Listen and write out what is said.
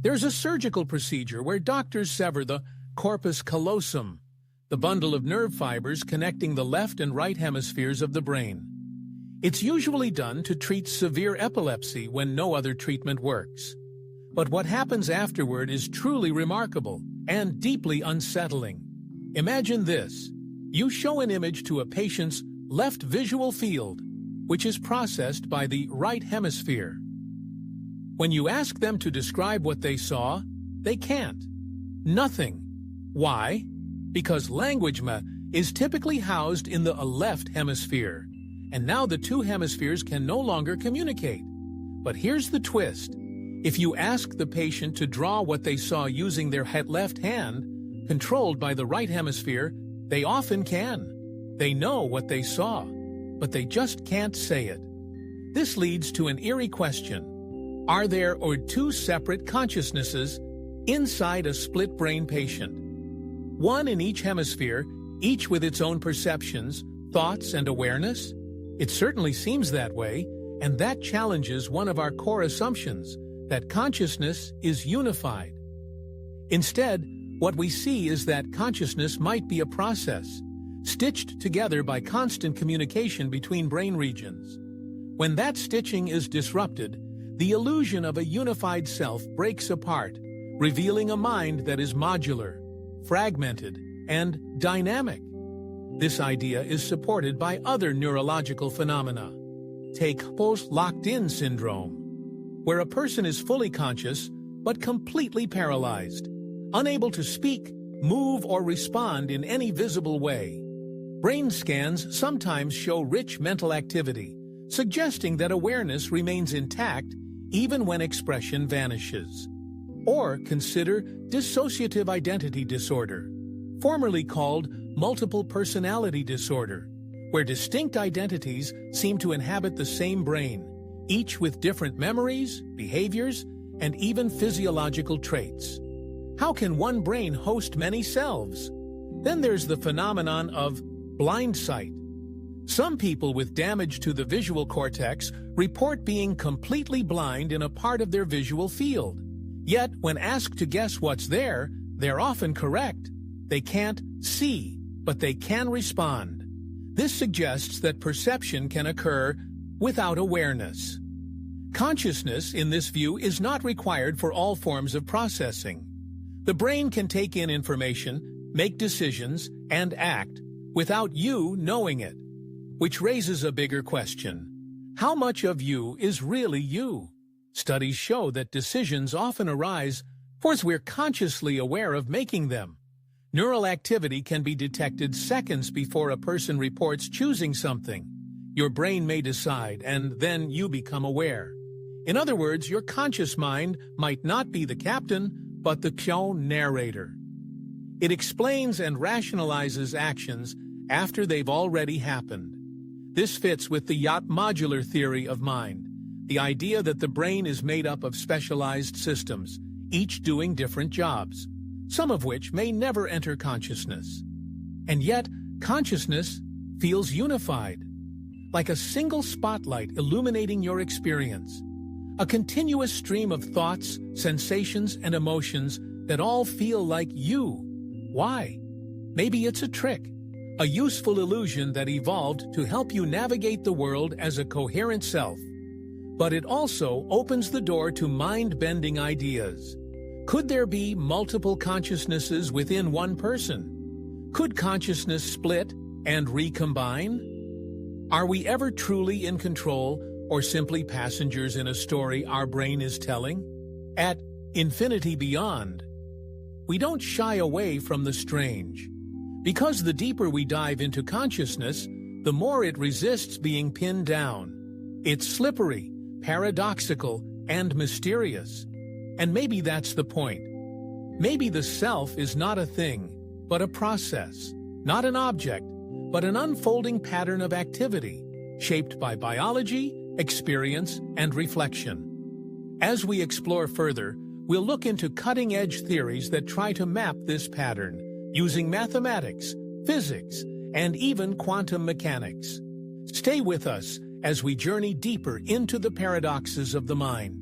There's a surgical procedure where doctors sever the corpus callosum, the bundle of nerve fibers connecting the left and right hemispheres of the brain. It's usually done to treat severe epilepsy when no other treatment works. But what happens afterward is truly remarkable and deeply unsettling. Imagine this. You show an image to a patient's left visual field, which is processed by the right hemisphere. When you ask them to describe what they saw, they can't. Nothing. Why? Because language is typically housed in the left hemisphere, and now the two hemispheres can no longer communicate. But here's the twist. If you ask the patient to draw what they saw using their left hand, controlled by the right hemisphere, they often can. They know what they saw, but they just can't say it. This leads to an eerie question. Are there two separate consciousnesses inside a split-brain patient? One in each hemisphere, each with its own perceptions, thoughts, and awareness? It certainly seems that way, and that challenges one of our core assumptions, that consciousness is unified. Instead, what we see is that consciousness might be a process, stitched together by constant communication between brain regions. When that stitching is disrupted, the illusion of a unified self breaks apart, revealing a mind that is modular, fragmented, and dynamic. This idea is supported by other neurological phenomena. Take post-locked-in syndrome, where a person is fully conscious but completely paralyzed, unable to speak, move, or respond in any visible way. Brain scans sometimes show rich mental activity, suggesting that awareness remains intact even when expression vanishes. Or consider dissociative identity disorder, formerly called multiple personality disorder, where distinct identities seem to inhabit the same brain, each with different memories, behaviors, and even physiological traits. How can one brain host many selves? Then there's the phenomenon of blind sight. Some people with damage to the visual cortex report being completely blind in a part of their visual field. Yet, when asked to guess what's there, they're often correct. They can't see, but they can respond. This suggests that perception can occur without awareness. Consciousness, in this view, is not required for all forms of processing. The brain can take in information, make decisions, and act without you knowing it. Which raises a bigger question. How much of you is really you? Studies show that decisions often arise because we're consciously aware of making them. Neural activity can be detected seconds before a person reports choosing something. Your brain may decide, and then you become aware. In other words, your conscious mind might not be the captain, but the narrator. It explains and rationalizes actions after they've already happened. This fits with the yacht modular theory of mind, the idea that the brain is made up of specialized systems, each doing different jobs, some of which may never enter consciousness. And yet, consciousness feels unified, like a single spotlight illuminating your experience, a continuous stream of thoughts, sensations, and emotions that all feel like you. Why? Maybe it's a trick, a useful illusion that evolved to help you navigate the world as a coherent self. But it also opens the door to mind-bending ideas. Could there be multiple consciousnesses within one person? Could consciousness split and recombine? Are we ever truly in control, or simply passengers in a story our brain is telling? At Infinity Beyond, we don't shy away from the strange. Because the deeper we dive into consciousness, the more it resists being pinned down. It's slippery, paradoxical, and mysterious. And maybe that's the point. Maybe the self is not a thing, but a process. Not an object, but an unfolding pattern of activity, shaped by biology, experience, and reflection. As we explore further, we'll look into cutting-edge theories that try to map this pattern, using mathematics, physics, and even quantum mechanics. Stay with us as we journey deeper into the paradoxes of the mind.